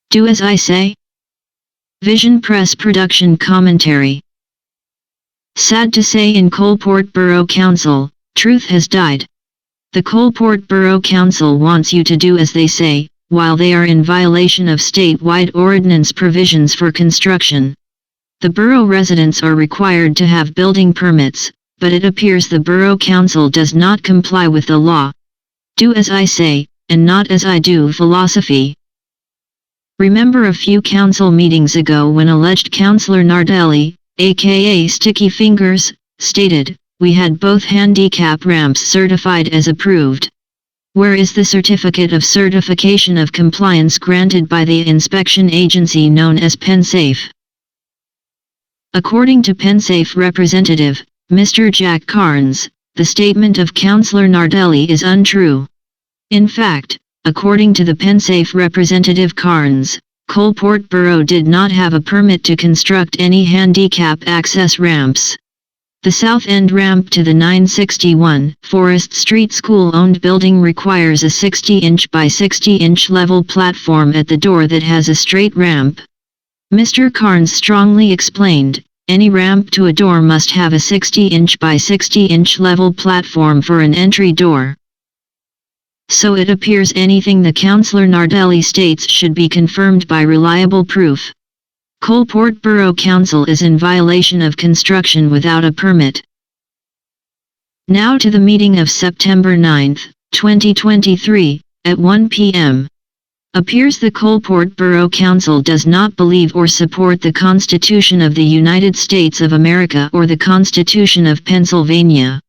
Do as I say? Vision Press Production Commentary. Sad to say, in Coalport Borough Council, truth has died. The Coalport Borough Council wants you to do as they say, while they are in violation of statewide ordinance provisions for construction. The borough residents are required to have building permits, but it appears the Borough Council does not comply with the law. Do as I say, and not as I do philosophy. Remember a few council meetings ago when alleged Councillor Nardelli, aka Sticky Fingers, stated, "We had both handicap ramps certified as approved. Where is the certificate of certification of compliance granted by the inspection agency known as PenSafe?" According to PenSafe representative, Mr. Jack Carnes, the statement of Councillor Nardelli is untrue. In fact, according to the PenSafe representative Carnes, Coalport Borough did not have a permit to construct any handicap access ramps. The south end ramp to the 961 Forest Street school-owned building requires a 60-inch by 60-inch level platform at the door that has a straight ramp. Mr. Carnes strongly explained, any ramp to a door must have a 60-inch by 60-inch level platform for an entry door. So it appears anything the Councillor Nardelli states should be confirmed by reliable proof. Coalport Borough Council is in violation of construction without a permit. Now to the meeting of September 9, 2023, at 1 p.m. Appears the Coalport Borough Council does not believe or support the Constitution of the United States of America or the Constitution of Pennsylvania.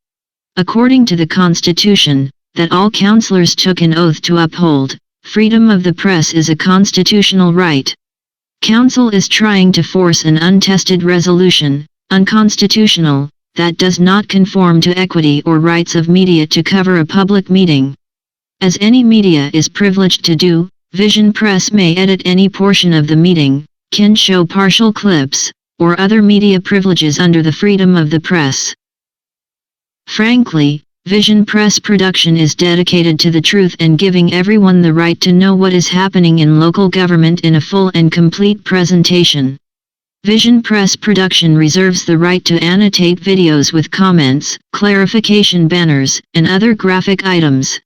According to the Constitution, that all councillors took an oath to uphold, freedom of the press is a constitutional right. Council is trying to force an untested resolution, unconstitutional, that does not conform to equity or rights of media to cover a public meeting. As any media is privileged to do, Vision Press may edit any portion of the meeting, can show partial clips, or other media privileges under the freedom of the press. Frankly, Vision Press Production is dedicated to the truth and giving everyone the right to know what is happening in local government in a full and complete presentation. Vision Press Production reserves the right to annotate videos with comments, clarification banners, and other graphic items.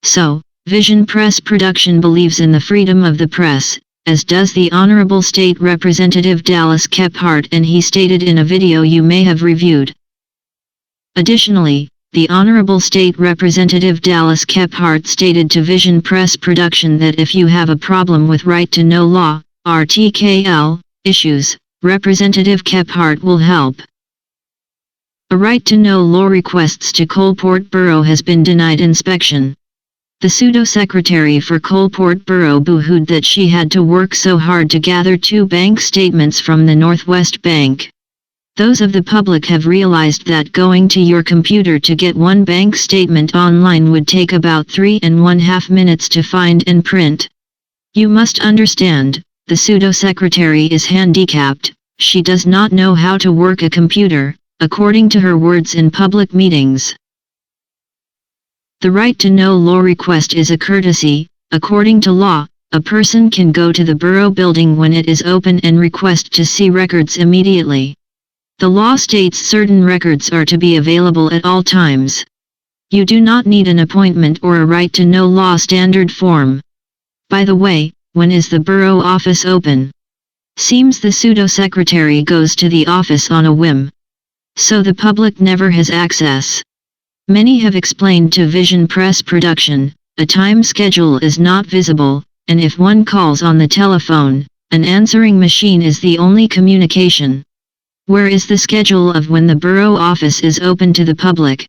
So, Vision Press Production believes in the freedom of the press, as does the Honorable State Representative Dallas Kephart, and he stated in a video you may have reviewed. Additionally, the Honorable State Representative Dallas Kephart stated to Vision Press Production that if you have a problem with right to know law, RTKL, issues, Representative Kephart will help. A right to know law requests to Coalport Borough has been denied inspection. The pseudo-secretary for Coalport Borough boo-hooed that she had to work so hard to gather 2 bank statements from the Northwest Bank. Those of the public have realized that going to your computer to get one bank statement online would take about 3.5 minutes to find and print. You must understand, the pseudo-secretary is handicapped, she does not know how to work a computer, according to her words in public meetings. The right to know law request is a courtesy. According to law, a person can go to the borough building when it is open and request to see records immediately. The law states certain records are to be available at all times. You do not need an appointment or a right to know law standard form. By the way, when is the borough office open? Seems the pseudo-secretary goes to the office on a whim. So the public never has access. Many have explained to Vision Press Production, a time schedule is not visible, and if one calls on the telephone, an answering machine is the only communication. Where is the schedule of when the borough office is open to the public?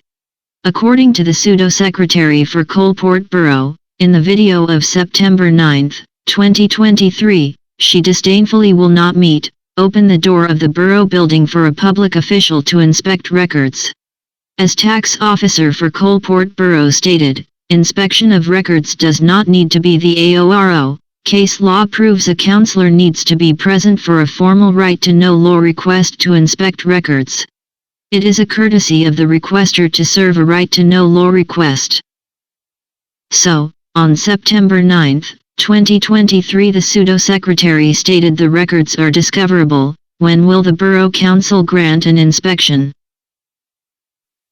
According to the pseudo-secretary for Coalport Borough, in the video of September 9, 2023, she disdainfully will not open the door of the borough building for a public official to inspect records. As tax officer for Coalport Borough stated, inspection of records does not need to be the AORO. Case law proves a councillor needs to be present for a formal right to know law request to inspect records. It is a courtesy of the requester to serve a right to know law request. So, on September 9, 2023. The pseudo-secretary stated the records are discoverable. When will the Borough Council grant an inspection?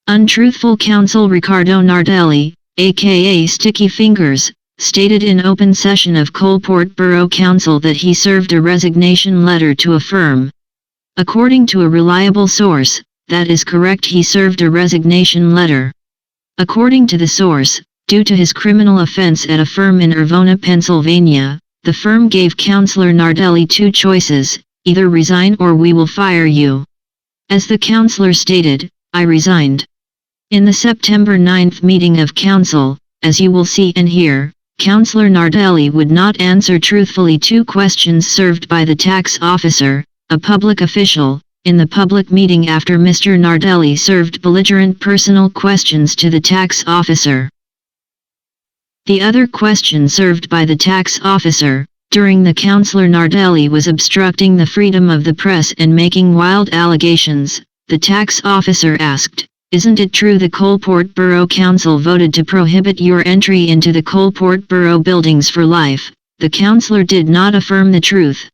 Untruthful council Ricardo Nardelli, aka Sticky Fingers, stated in open session of Coalport Borough Council that he served a resignation letter to a firm. According to a reliable source, that is correct, he served a resignation letter. According to the source, due to his criminal offense at a firm in Irvona, Pennsylvania, the firm gave Councillor Nardelli two choices: either resign or we will fire you. As the councillor stated, I resigned. In the September 9th meeting of council, as you will see and hear, Councillor Nardelli would not answer truthfully two questions served by the tax officer, a public official, in the public meeting after Mr. Nardelli served belligerent personal questions to the tax officer. The other question served by the tax officer, during the Councillor Nardelli was obstructing the freedom of the press and making wild allegations. The tax officer asked, "Isn't it true the Coalport Borough Council voted to prohibit your entry into the Coalport Borough buildings for life?" The councillor did not affirm the truth.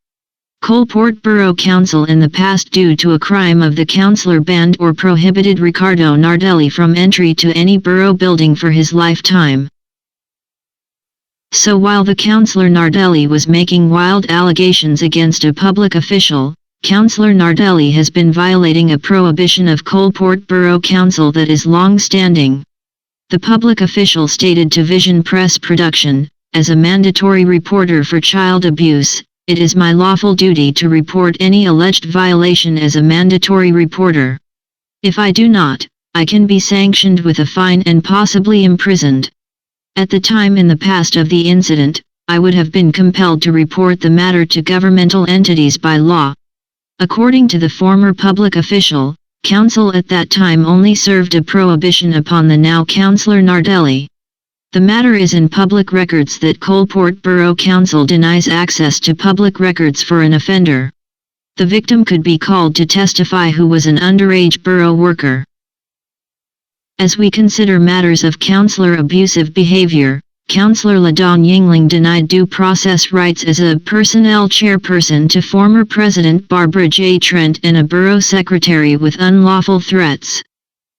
Coalport Borough Council in the past, due to a crime of the councillor, banned or prohibited Ricardo Nardelli from entry to any borough building for his lifetime. So while the Councillor Nardelli was making wild allegations against a public official, Councillor Nardelli has been violating a prohibition of Coalport Borough Council that is long-standing. The public official stated to Vision Press Production, "As a mandatory reporter for child abuse, it is my lawful duty to report any alleged violation as a mandatory reporter. If I do not, I can be sanctioned with a fine and possibly imprisoned. At the time in the past of the incident, I would have been compelled to report the matter to governmental entities by law." According to the former public official, council at that time only served a prohibition upon the now Councillor Nardelli. The matter is in public records that Coalport Borough Council denies access to public records for an offender. The victim could be called to testify, who was an underage borough worker. As we consider matters of councillor abusive behavior, Councillor LaDawn Yingling denied due process rights as a personnel chairperson to former President Barbara J. Trent and a borough secretary with unlawful threats.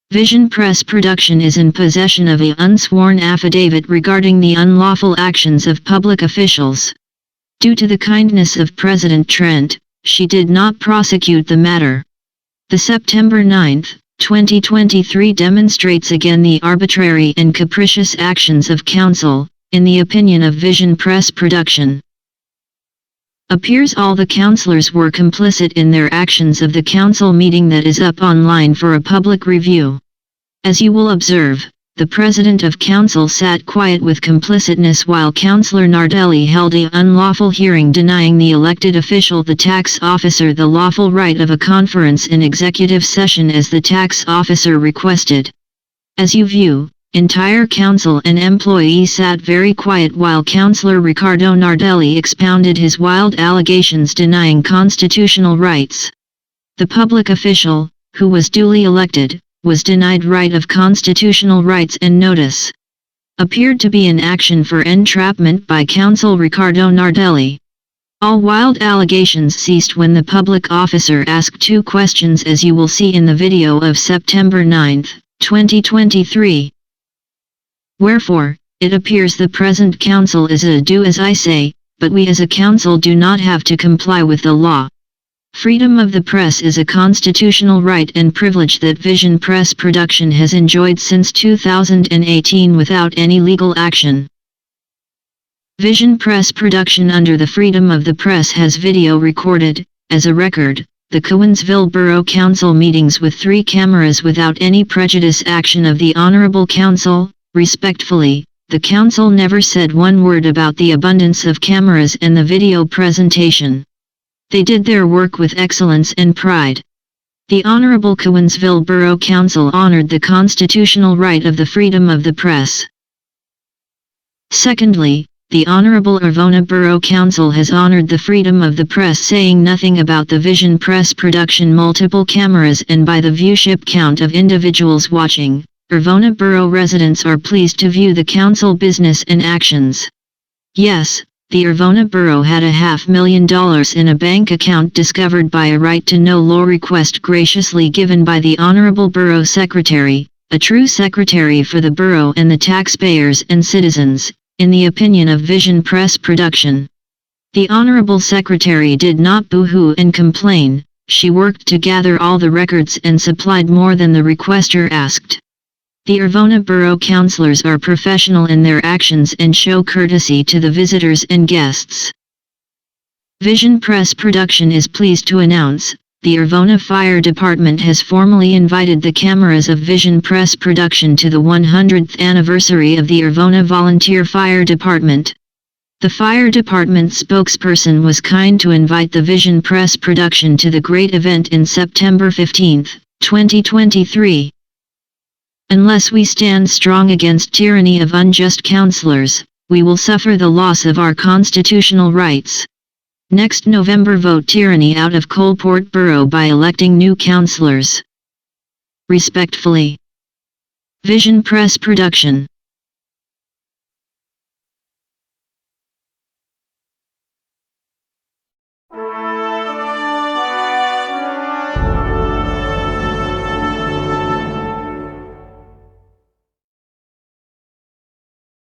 Vision Press Production is in possession of an unsworn affidavit regarding the unlawful actions of public officials. Due to the kindness of President Trent, she did not prosecute the matter. The September 9, 2023 demonstrates again the arbitrary and capricious actions of council, in the opinion of Vision Press Production. Appears all the councillors were complicit in their actions of the council meeting that is up online for a public review. As you will observe, the president of council sat quiet with complicitness while Councillor Nardelli held an unlawful hearing denying the elected official, the tax officer, the lawful right of a conference in executive session as the tax officer requested. As you view, entire council and employees sat very quiet while Councillor Ricardo Nardelli expounded his wild allegations denying constitutional rights. The public official, who was duly elected, was denied right of constitutional rights and notice. Appeared to be an action for entrapment by Council Ricardo Nardelli. All wild allegations ceased when the public officer asked two questions, as you will see in the video of September 9, 2023. Wherefore, it appears the present council is a do as I say, but we as a council do not have to comply with the law. Freedom of the press is a constitutional right and privilege that Vision Press Production has enjoyed since 2018 without any legal action. Vision Press Production under the Freedom of the Press has video recorded, as a record, the Cowansville Borough Council meetings with 3 cameras without any prejudice action of the Honorable Council. Respectfully, the Council never said one word about the abundance of cameras and the video presentation. They did their work with excellence and pride. The Honorable Cowansville Borough Council honored the constitutional right of the freedom of the press. Secondly, the Honorable Irvona Borough Council has honored the freedom of the press, saying nothing about the Vision Press Production multiple cameras, and by the viewership count of individuals watching, Irvona Borough residents are pleased to view the council business and actions. Yes, the Irvona Borough had $500,000 in a bank account discovered by a right-to-know law request graciously given by the Honorable Borough Secretary, a true secretary for the borough and the taxpayers and citizens, in the opinion of Vision Press Production. The Honorable Secretary did not boo-hoo and complain, she worked to gather all the records and supplied more than the requester asked. The Irvona Borough Councillors are professional in their actions and show courtesy to the visitors and guests. Vision Press Production is pleased to announce, the Irvona Fire Department has formally invited the cameras of Vision Press Production to the 100th anniversary of the Irvona Volunteer Fire Department. The Fire Department spokesperson was kind to invite the Vision Press Production to the great event in September 15, 2023. Unless we stand strong against tyranny of unjust councillors, we will suffer the loss of our constitutional rights. Next November, vote tyranny out of Coalport Borough by electing new councillors. Respectfully. Vision Press Production.